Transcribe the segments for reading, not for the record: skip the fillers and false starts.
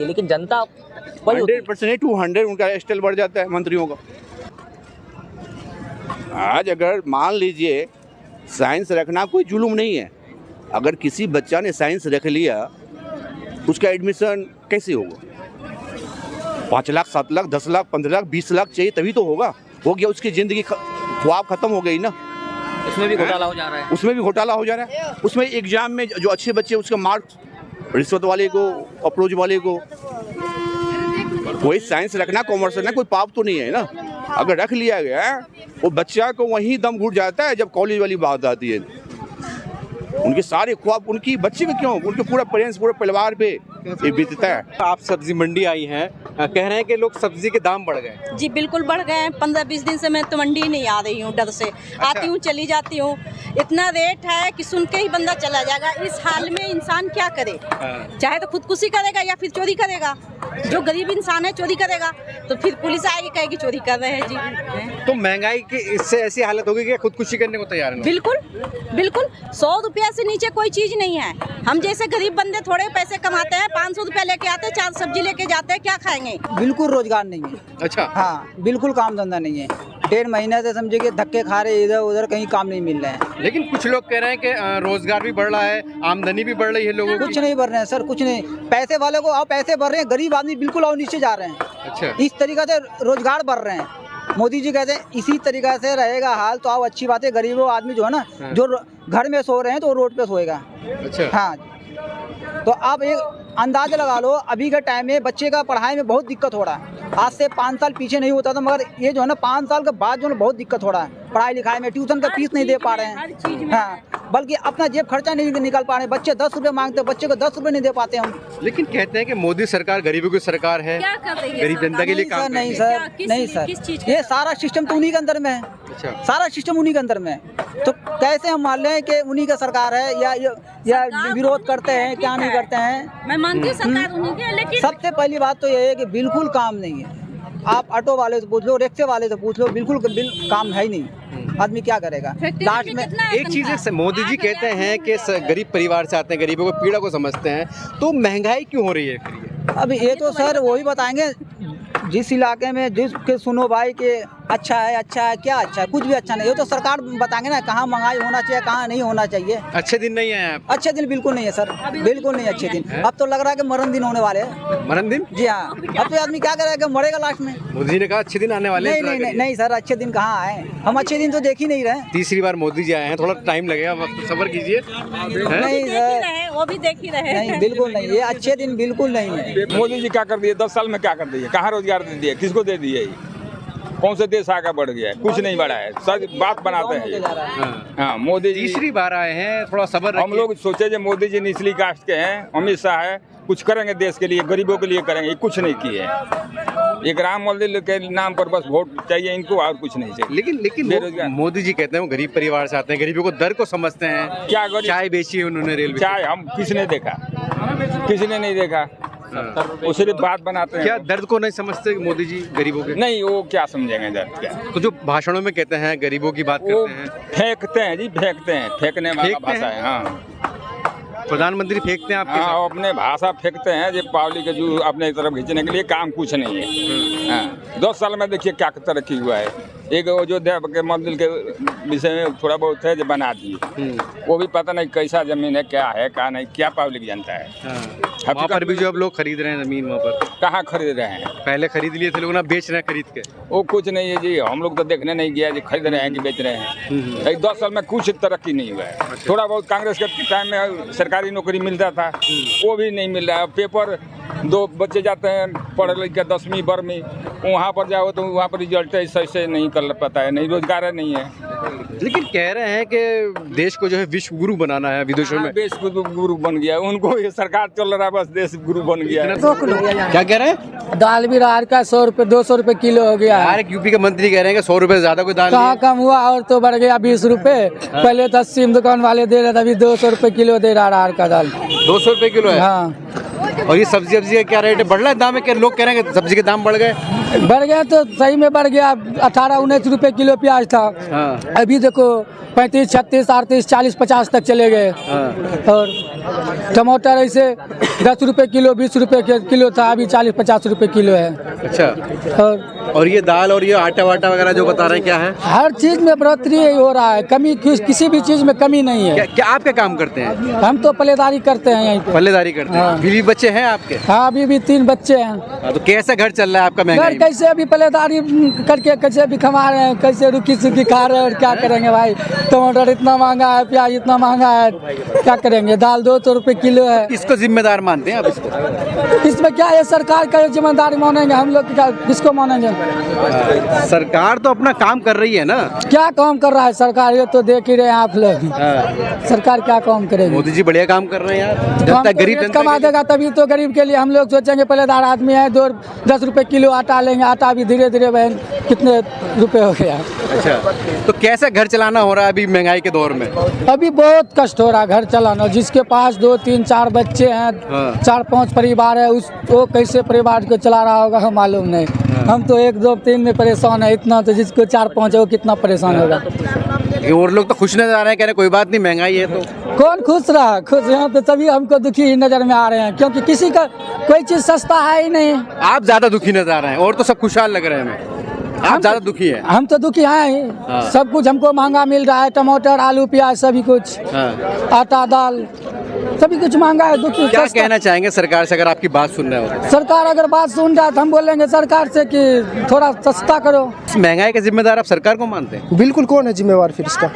लेकिन जनता वही 100% 200 उनका स्टाइल बढ़ जाता है मंत्रियों का। आज अगर मान लीजिए साइंस रखना कोई जुल्म नहीं है, अगर किसी बच्चा ने साइंस रख लिया उसका एडमिशन कैसे होगा? 5 लाख 7 लाख 10 लाख 15 लाख 20 लाख चाहिए तभी तो होगा। हो गया उसकी ज़िंदगी ख्वाब खत्म हो गई ना। उसमें भी घोटाला हो जा रहा है। उसमें भी घोटाला हो जा रहा है। उसमें एग्जाम में जो अच्छे बच्चे उसका मार्क्स रिश्वत वाले को अप्रोच वाले को। कोई साइंस रखना कॉमर्स रखना कोई पाप तो नहीं है ना। अगर रख लिया गया वो बच्चा को वहीं दम घुट जाता है जब कॉलेज वाली बात आती है। उनके सारे ख्वाब उनकी बच्चे पे क्यों, उनके पूरा पेरेंट्स पूरे परिवार पे ये बीतता है। आप सब्जी मंडी आई हैं, कह रहे हैं कि लोग सब्जी के दाम बढ़ गए। जी बिल्कुल बढ़ गए हैं। 15-20 दिन से मैं तो मंडी ही नहीं आ रही हूँ, डर से आती हूँ चली जाती हूँ। इतना रेट है कि सुन के ही बंदा चला जाएगा। इस हाल में इंसान क्या करे, चाहे तो खुदकुशी करेगा या फिर चोरी करेगा। जो गरीब इंसान है चोरी करेगा तो फिर पुलिस आएगी कहेगी चोरी कर रहे हैं जी। तो महंगाई की इससे ऐसी हालत होगी कि खुदकुशी करने को तैयार है। बिल्कुल बिल्कुल 100 रुपया से नीचे कोई चीज नहीं है। हम जैसे गरीब बंदे थोड़े पैसे कमाते हैं, 500 रुपया लेके आते हैं, 4 सब्जी लेके जाते हैं, क्या खाएंगे? बिल्कुल रोजगार नहीं है। अच्छा हाँ बिल्कुल काम धंधा नहीं है। 1.5 महीने से समझे कि धक्के खा रहे, इधर उधर कहीं काम नहीं मिल रहे हैं। लेकिन कुछ लोग कह रहे हैं कि रोजगार भी बढ़ रहा है, आमदनी भी बढ़ रही है लोगों की। कुछ नहीं बढ़ रहे हैं सर, कुछ नहीं। पैसे वाले को आओ पैसे बढ़ रहे हैं, गरीब आदमी बिल्कुल और नीचे जा रहे हैं। अच्छा इस तरीके से रोजगार बढ़ रहे हैं। मोदी जी कहते हैं इसी तरीके से रहेगा हाल तो आओ अच्छी बात है। गरीबों आदमी जो है ना जो घर में सो रहे हैं तो रोड पे सोएगा। अच्छा हाँ तो आप एक अंदाजा लगा लो, अभी के टाइम में बच्चे का पढ़ाई में बहुत दिक्कत हो रहा है। आज से 5 साल पीछे नहीं होता था, मगर ये जो है ना 5 साल के बाद जो है बहुत दिक्कत हो रहा है पढ़ाई लिखाई में। ट्यूशन का फीस नहीं दे पा रहे हैं, हाँ बल्कि अपना जेब खर्चा नहीं निकाल पा रहे हैं। बच्चे 10 रुपये मांगते हैं, बच्चे को 10 रुपये नहीं दे पाते हम। लेकिन कहते हैं कि मोदी सरकार गरीबों की सरकार है, गरीब जनता के लिए काम कर नहीं रही है। सर, नहीं सर, ये सारा सिस्टम तो उन्हीं के अंदर में है। अच्छा सारा सिस्टम उन्हीं के अंदर में है। तो कैसे हम मान लें कि उन्हीं का सरकार है या विरोध करते हैं, क्या नहीं करते हैं? मैं मानती हूँ सरकार उन्हीं की है, लेकिन सबसे पहली बात तो ये है कि बिल्कुल काम नहीं है। आप ऑटो वाले से पूछ लो, रिक्शे वाले से पूछ लो, बिल्कुल काम है ही नहीं। आदमी क्या करेगा लास्ट में? एक चीज है, मोदी जी कहते हैं कि गरीब परिवार से आते हैं, गरीबों को पीड़ा को समझते हैं, तो महंगाई क्यों हो रही है फिर ये? अब ये तो सर वही बताएंगे जिस इलाके में जिसके सुनो भाई के अच्छा है क्या अच्छा है, कुछ भी अच्छा नहीं। ये तो सरकार बताएंगे ना कहाँ महंगाई होना चाहिए कहाँ नहीं होना चाहिए। अच्छे दिन नहीं है आप? अच्छे दिन बिल्कुल नहीं है सर, बिल्कुल नहीं अच्छे दिन। अब तो लग रहा है कि मरण दिन होने वाले हैं। मरण दिन? जी हाँ, अब तो आदमी क्या करेगा, मरेगा लास्ट में। मोदी जी ने कहा अच्छे दिन आने वाले हैं। नहीं सर, अच्छे दिन कहाँ आए? हम अच्छे दिन तो देख ही नहीं रहे। तीसरी बार मोदी जी आए हैं, थोड़ा टाइम लगेगा, वक्त सब्र कीजिए। नहीं सर, वो भी देख ही रहे नहीं बिल्कुल नहीं, ये अच्छे दिन बिल्कुल नहीं है। मोदी जी क्या कर दिए 10 साल में? क्या कर दिए? कहाँ रोजगार दे दिए? किसको दे दिए? कौन से देश आगे बढ़ गया है? कुछ नहीं बढ़ा है। सब बात बनाते हैं ये। हाँ मोदी जी तीसरी बार आए हैं, थोड़ा सब्र हम लोग सोचे जो मोदी जी निचली कास्ट के हैं, अमित शाह है, कुछ करेंगे देश के लिए, गरीबों के लिए करेंगे, कुछ नहीं किए। एक राम मंदिर के नाम पर बस वोट चाहिए इनको और कुछ नहीं चाहिए। लेकिन मोदी जी कहते हैं वो गरीब परिवार से आते हैं, गरीबों को दर को समझते हैं। क्या चाय बेची है उन्होंने, रेलवे चाय हम किसने देखा? किसी ने नहीं देखा। वो सिर्फ बात बनाते हैं। क्या दर्द को नहीं समझते मोदी जी गरीबों के? नहीं, वो क्या समझेंगे दर्द क्या? तो जो भाषणों में कहते हैं गरीबों की बात करते हैं, फेंकते हैं जी, फेंकते हैं, फेंकने वाला भाषा है। हाँ प्रधानमंत्री फेंकते हैं आपके साथ? हाँ, अपने भाषा फेंकते हैं जो पब्लिक के जो अपने तरफ खींचने के लिए, काम कुछ नहीं है। हाँ 10 साल में देखिए क्या तरक्की हुआ है। एक अयोध्या के मंदिर के विषय में थोड़ा बहुत है जो बना दिए, वो भी पता नहीं कैसा जमीन है, क्या है क्या नहीं, क्या पब्लिक जानता है। वहाँ पर भी जो अब लोग खरीद रहे हैं जमीन, वहाँ पर कहाँ खरीद रहे हैं? पहले खरीद लिए थे लोग ना, बेच रहे हैं खरीद के। वो कुछ नहीं है जी, हम लोग तो देखने नहीं गया जी खरीद रहे हैं कि बेच रहे हैं। 10 साल में कुछ तरक्की नहीं हुआ है। थोड़ा बहुत कांग्रेस के टाइम में सरकारी नौकरी मिलता था, वो भी नहीं मिल रहा है। पेपर 2 बच्चे जाते हैं पढ़ लिख के 10वीं 12वीं, वहाँ पर जाओ तो वहाँ पर रिजल्ट सही से नहीं कर पाता है, नहीं रोजगार नहीं है। लेकिन कह रहे हैं कि देश को जो है विश्व गुरु बनाना है, विदेशों में देश गुरु बन गया उनको, ये सरकार चल रहा है बस, देश गुरु बन गया है। क्या कह रहे हैं? दाल भी रहा का 100 रुपये 200 रुपये किलो हो गया है। यार यूपी के मंत्री कह रहे हैं कि 100 रुपये से ज्यादा कोई दाल कहाँ कम हुआ, और तो बढ़ गया 20 रुपये। पहले तो 80 में दुकान वाले दे रहे थे, अभी 200 रुपये किलो दे रहा है का दाल। 200 रुपये किलो है? हाँ और ये सब्जी का क्या रेट है, बढ़ रहा है दाम है? क्या लोग कह रहे हैं कि सब्जी के दाम बढ़ गए? बढ़ गया तो सही में बढ़ गया। 18-19 रुपए किलो प्याज था, अभी देखो 35, 36, 38, 40, 50 तक चले गए। और टमाटर ऐसे 10 रुपए किलो, 20 रुपए किलो था, अभी 40-50 रुपए किलो है। अच्छा। और ये दाल और ये आटा वाटा वगैरह जो बता रहे हैं क्या है? हर चीज में बढ़ोतरी हो रहा है, कमी किसी भी चीज में कमी नहीं है। क्या आप क्या काम करते हैं? हम तो पल्लेदारी करते हैं यहीं पे। पल्लेदारी करते हैं। बीवी बच्चे हैं आपके? हाँ, अभी भी 3 बच्चे हैं। तो कैसा घर चल रहा है आपका? महंगाई घर कैसे अभी पल्लेदारी करके कैसे भी कमा रहे हैं, कैसे रुकी सुखी खा रहे हैं। और क्या करेंगे भाई, टमाटर इतना महंगा है, प्याज इतना महंगा है, क्या करेंगे। दाल 200 रुपए किलो है। किसको जिम्मेदार मानते हैं आप इसको? इसमें क्या है, सरकार का जिम्मेदारी मानेंगे हम लोग, किसको मानेंगे। सरकार तो अपना काम कर रही है ना। क्या काम कर रहा है सरकार, ये तो देख ही रहे हैं आप लोग। सरकार क्या काम करेगी। मोदी जी बढ़िया काम कर रहे हैं यार। जनता गरीब कमा देगा तभी तो गरीब के लिए। हम लोग सोचेंगे पहलेदार आदमी है, 10 रुपए किलो आटा लेंगे, आटा भी धीरे धीरे बहन कितने रुपए हो गया। अच्छा, तो कैसा घर चलाना हो रहा है अभी महंगाई के दौर में? अभी बहुत कष्ट हो रहा है घर चलाना। जिसके पास 2, 3, 4 बच्चे हैं, 4-5 परिवार है, वो कैसे परिवार को चला रहा होगा हम मालूम नहीं। हम तो 1, 2, 3 में परेशान है, इतना तो जिसको 4-5 है वो कितना परेशान होगा। और लोग तो खुश नजर आ रहे हैं, कह रहे कोई बात नहीं, महंगाई है तो। कौन खुश रहा, खुश यहाँ पे सभी हमको दुखी ही नजर में आ रहे हैं, क्योंकि किसी का कोई चीज सस्ता है ही नहीं। आप ज्यादा दुखी नजर आ रहे हैं, और तो सब खुशहाल लग रहे हैं हमें। आप ज्यादा दुखी हैं। हम तो दुखी हैं ही। सब कुछ हमको महंगा मिल रहा है, टमाटर, आलू, प्याज, सभी कुछ, आटा, दाल, सभी कुछ महंगा है। दुखी। क्या कहना चाहेंगे सरकार से, अगर आपकी बात सुन रहे हो? सरकार अगर बात सुन रहा है तो हम बोलेंगे सरकार से कि थोड़ा सस्ता करो। महंगाई का जिम्मेदार आप सरकार को मानते हैं? बिल्कुल, कौन है जिम्मेवार फिर इसका?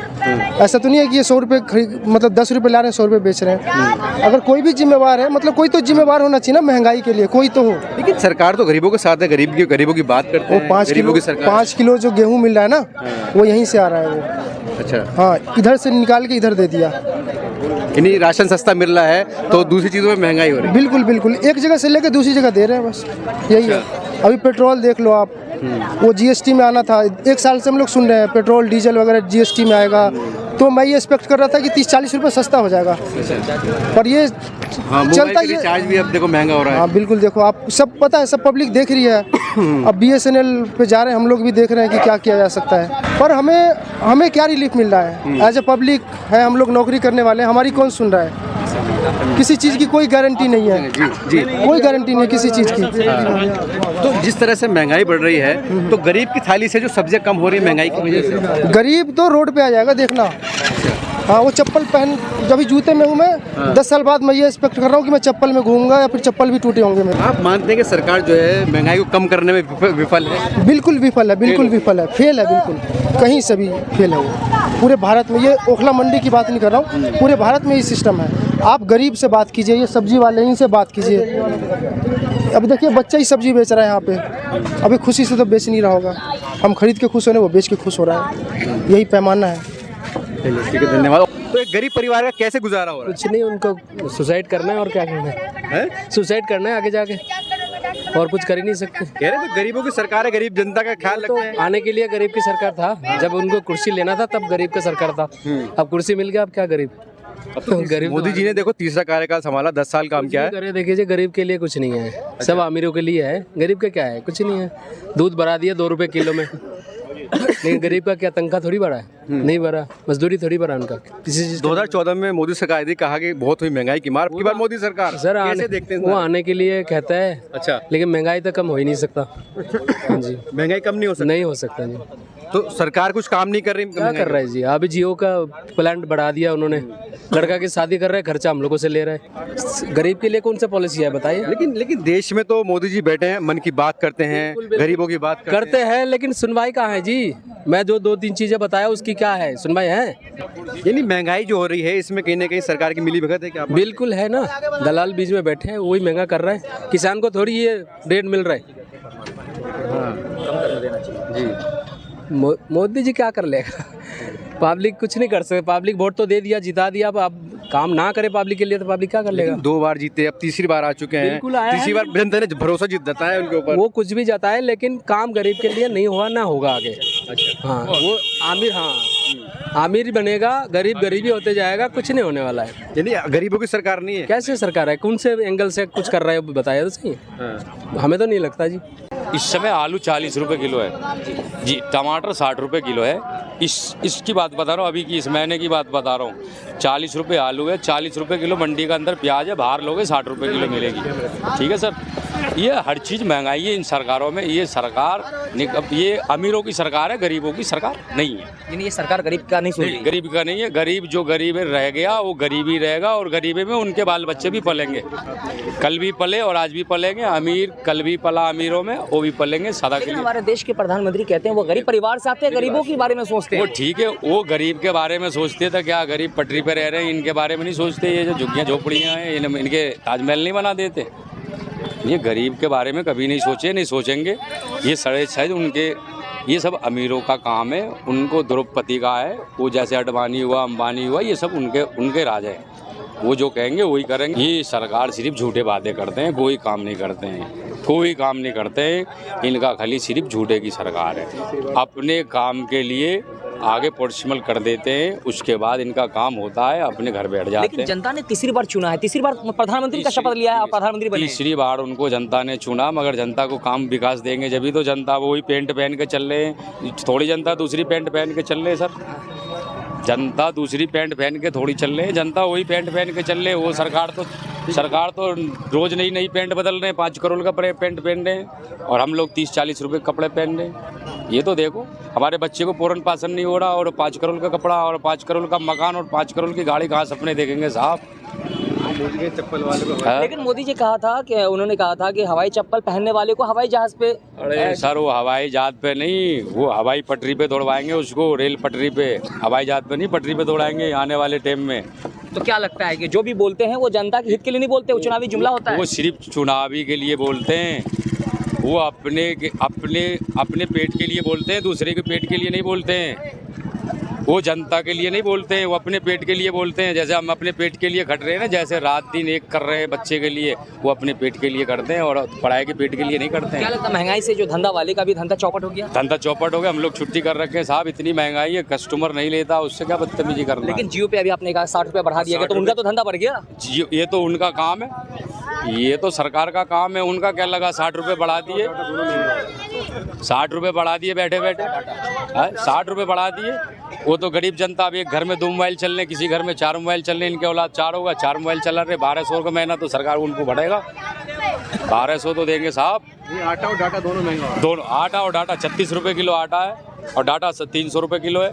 ऐसा तो नहीं है कि ये 100 रुपए मतलब 10 रुपए ला रहे हैं, 100 रुपए बेच रहे हैं। अगर कोई भी जिम्मेवार है, मतलब कोई तो जिम्मेवार होना चाहिए ना महंगाई के लिए, कोई तो हो। लेकिन सरकार तो गरीबों के साथ है, गरीबों की बात करते हैं। 5 किलो जो गेहूँ मिल रहा है ना, वो यहीं से आ रहा है वो। अच्छा। हाँ, इधर से निकाल के इधर दे दिया। यानी राशन सस्ता मिल रहा है तो दूसरी चीजों में महंगाई हो रही है। बिल्कुल बिल्कुल, एक जगह से लेकर दूसरी जगह दे रहे हैं, बस यही है। अभी पेट्रोल देख लो आप, वो जीएसटी में आना था। 1 साल से हम लोग सुन रहे हैं पेट्रोल डीजल वगैरह जीएसटी में आएगा, तो मैं ये एक्सपेक्ट कर रहा था कि 30-40 रुपए सस्ता हो जाएगा, पर ये चलता ही रिचार्ज भी अब देखो महंगा हो रहा है। हाँ बिल्कुल, देखो आप सब पता है, सब पब्लिक देख रही है। अब BSNL पे जा रहे हैं, हम लोग भी देख रहे हैं कि क्या किया जा सकता है, पर हमें क्या रिलीफ मिल रहा है। एज ए पब्लिक है, हम लोग नौकरी करने वाले हैं, हमारी कौन सुन रहा है। किसी चीज़ की कोई गारंटी नहीं है। जी, कोई गारंटी नहीं किसी चीज़ की। तो जिस तरह से महंगाई बढ़ रही है, तो गरीब की थाली से जो सब्जियां कम हो रही है महंगाई की वजह से, गरीब तो रोड पे आ जाएगा, देखना। हाँ, वो चप्पल पहन, जब भी जूते में हूँ मैं, 10 साल बाद मैं ये एक्सपेक्ट कर रहा हूँ कि मैं चप्पल में घूमूंगा या फिर चप्पल भी टूटे होंगे मेरे। आप मानते हैं कि सरकार जो है महंगाई को कम करने में विफल है? बिल्कुल विफल है, बिल्कुल विफल है, फेल है, बिल्कुल कहीं से भी फेल है वो। पूरे भारत में, ये ओखला मंडी की बात नहीं कर रहा हूँ, पूरे भारत में ये सिस्टम है। आप गरीब से बात कीजिए, ये सब्जी वाले ही से बात कीजिए। अभी देखिए बच्चा ही सब्जी बेच रहा है यहाँ पे, अभी खुशी से तो बेच नहीं रहा होगा। हम खरीद के खुश हो रहे हैं, वो बेच के खुश हो रहा है, यही पैमाना है। ठीक है, धन्यवाद। तो एक गरीब परिवार का कैसे गुजारा हो रहा है? कुछ नहीं, उनको सुसाइड करना है और क्या करना है? सुसाइड करना है आगे जाके, और कुछ कर ही नहीं सकते। कह रहे तो गरीबों की सरकार है, गरीब जनता का ख्याल रखते हैं। आने के लिए गरीब की सरकार था, जब उनको कुर्सी लेना था तब गरीब का सरकार था। अब कुर्सी मिल गया, अब क्या गरीब। गरीब मोदी जी ने देखो तीसरा कार्यकाल संभाला, 10 साल काम किया है। देखिए, गरीब के लिए कुछ नहीं है, सब अमीरों के लिए है। गरीब का क्या है, कुछ नहीं है। दूध बढ़ा दिया 2 रुपए किलो में, लेकिन गरीब का क्या तनख्वाह थोड़ी बढ़ा है, नहीं बढ़ा, मजदूरी थोड़ी बढ़ा उनका किसी चीज। 2014 में मोदी सरकार ने कहा कि बहुत हुई महंगाई की मार, की बार मोदी सरकार सर कैसे देखते हैं? वो आने के लिए कहता है, अच्छा, लेकिन महंगाई तो कम हो ही नहीं सकता। हाँ जी, महंगाई कम नहीं हो सकती, नहीं हो सकता जी। तो सरकार कुछ काम नहीं कर रही? क्या कर रहा है जी? अभी जियो का प्लान बढ़ा दिया उन्होंने, लड़का की शादी कर रहे हैं, खर्चा हम लोगों से ले रहे हैं। गरीब के लिए कौन सा पॉलिसी है बताइए? लेकिन देश में तो मोदी जी बैठे हैं, मन की बात करते हैं, गरीबों की बात करते हैं, लेकिन सुनवाई कहाँ है जी? मैं जो 2-3 चीजें बताया उसकी क्या है सुनवाई है? यानी महंगाई जो हो रही है इसमें कहीं ना कहीं सरकार की मिली भगत है क्या? बिल्कुल है ना, दलाल बीच में बैठे हैं, वही महंगा कर रहा है। किसान को थोड़ी ये रेट मिल रहा है। जी, मोदी जी क्या कर लेगा? पब्लिक कुछ नहीं कर सकते। पब्लिक वोट तो दे दिया, जिता दिया, अब काम ना करे पब्लिक के लिए तो पब्लिक क्या कर लेगा? 2 बार जीते, अब तीसरी बार आ चुके हैं। तीसरी बार जनता ने भरोसा जताया उनके ऊपर। वो कुछ भी जताए, लेकिन काम गरीब के लिए नहीं हुआ, ना होगा आगे। अच्छा, हाँ, वो आमिर, हाँ अमीर बनेगा, गरीब गरीबी होते जाएगा, कुछ नहीं होने वाला है। यानी गरीबों की सरकार नहीं है। कैसे सरकार है, कौन से एंगल से कुछ कर रहा है वो बताया तो सही। हमें तो नहीं लगता जी। इस समय आलू 40 रुपए किलो है जी, टमाटर 60 रुपए किलो है। इसकी बात बता रहा हूँ, अभी की इस महीने की बात बता रहा हूँ। 40 रुपए आलू है, 40 रुपए किलो मंडी का अंदर प्याज है, बाहर लोगे 60 रुपए किलो मिलेगी। ठीक है सर, ये हर चीज़ महंगाई है इन सरकारों में। ये सरकार ये अमीरों की सरकार है, गरीबों की सरकार नहीं है। यानी ये सरकार गरीब का नहीं सोच रही। गरीब का नहीं है, गरीब जो गरीब रह गया वो गरीब ही रहेगा, और गरीबी में उनके बाल बच्चे भी पलेंगे। कल भी पले और आज भी पलेंगे। अमीर कल भी पला अमीरों में, वो भी पलेंगे सदा के लिए। हमारे देश के प्रधानमंत्री कहते हैं वो गरीब परिवार से आते हैं, गरीबों के बारे में सोचते हैं। वो ठीक है, वो गरीब के बारे में सोचते थे, क्या गरीब पटरी पे रह रहे हैं इनके बारे में नहीं सोचते? ये जो झुग्गियाँ झोपड़ियाँ हैं इनके ताजमहल नहीं बना देते? ये गरीब के बारे में कभी नहीं सोचे, नहीं सोचेंगे। ये शायद उनके ये सब अमीरों का काम है, उनको द्रौपदी का है। वो जैसे अडवाणी हुआ, अंबानी हुआ, ये सब उनके राज है। वो जो कहेंगे वही करेंगे। ये सरकार सिर्फ झूठे बातें करते हैं, कोई काम नहीं करते हैं, कोई काम नहीं करते हैं। इनका खाली सिर्फ झूठे की सरकार है। अपने काम के लिए आगे पोर्शमल कर देते हैं, उसके बाद इनका काम होता है, अपने घर बैठ जाते हैं। लेकिन जनता ने तीसरी बार चुना है, तीसरी बार प्रधानमंत्री का शपथ लिया है और प्रधानमंत्री बने। तीसरी बार उनको जनता ने चुना, मगर जनता को काम विकास देंगे जब भी तो। जनता वही पेंट पहन के चल रहे हैं, थोड़ी जनता दूसरी पेंट पहन के चल रहे हैं सर। जनता दूसरी पैंट पहन के थोड़ी चल रहे हैं, जनता वही पैंट पहन के चल रहे हैं। वो सरकार तो रोज़ नई नई पैंट बदल रहे हैं, 5 करोड़ का पैंट पहन रहे हैं, और हम लोग 30-40 रुपए कपड़े पहन रहे हैं। ये तो देखो, हमारे बच्चे को पूरन पासन नहीं हो रहा, और 5 करोड़ का कपड़ा और 5 करोड़ का मकान और 5 करोड़ की गाड़ी कहाँ सपने देखेंगे साहब? चप्पल वाले को। लेकिन मोदी जी कहा था कि उन्होंने कहा था कि हवाई चप्पल पहनने वाले को हवाई जहाज पे। अरे सर, वो हवाई जहाज पे नहीं, वो हवाई पटरी पे दौड़वाएंगे उसको, रेल पटरी पे। हवाई जहाज पे नहीं, पटरी पे दौड़ाएंगे आने वाले टाइम में। तो क्या लगता है कि जो भी बोलते हैं वो जनता के हित के लिए नहीं बोलते, वो चुनावी जुमला होता है? वो सिर्फ चुनावी के लिए बोलते हैं। वो अपने पेट के लिए बोलते हैं, दूसरे के पेट के लिए नहीं बोलते हैं। वो जनता के लिए नहीं बोलते हैं, वो अपने पेट के लिए बोलते हैं। जैसे हम अपने पेट के लिए खट रहे हैं ना, जैसे रात दिन एक कर रहे हैं बच्चे के लिए, वो अपने पेट के लिए करते हैं, और पढ़ाई के पेट के लिए नहीं करते हैं। क्या लगता है महंगाई से जो धंधा वाले का भी धंधा चौपट हो गया? धंधा चौपट हो गया, हम लोग छुट्टी कर रखे हैं साहब। इतनी महंगाई है, कस्टमर नहीं लेता, उससे क्या बदतमीजी करना। लेकिन जियो पे अभी आपने कहा 60 रुपये बढ़ा दिया गया, तो उनका तो धंधा बढ़ गया। ये तो उनका काम है, ये तो सरकार का काम है। उनका क्या लगा, 60 रुपये बढ़ा दिए, 60 रुपये बढ़ा दिए बैठे बैठे, 60 रुपये बढ़ा दिए। वो तो गरीब जनता, अब एक घर में 2 मोबाइल चल रहे, किसी घर में 4 मोबाइल चल रहे, इनके औलाद 4 होगा, 4 मोबाइल चला रहे, 1200 का महीना तो सरकार उनको बढ़ेगा। 1200 तो देंगे साहब। आटा और डाटा दोनों महंगा। दोनों आटा और डाटा 36 रुपये किलो आटा है, और डाटा 300 रुपये किलो है।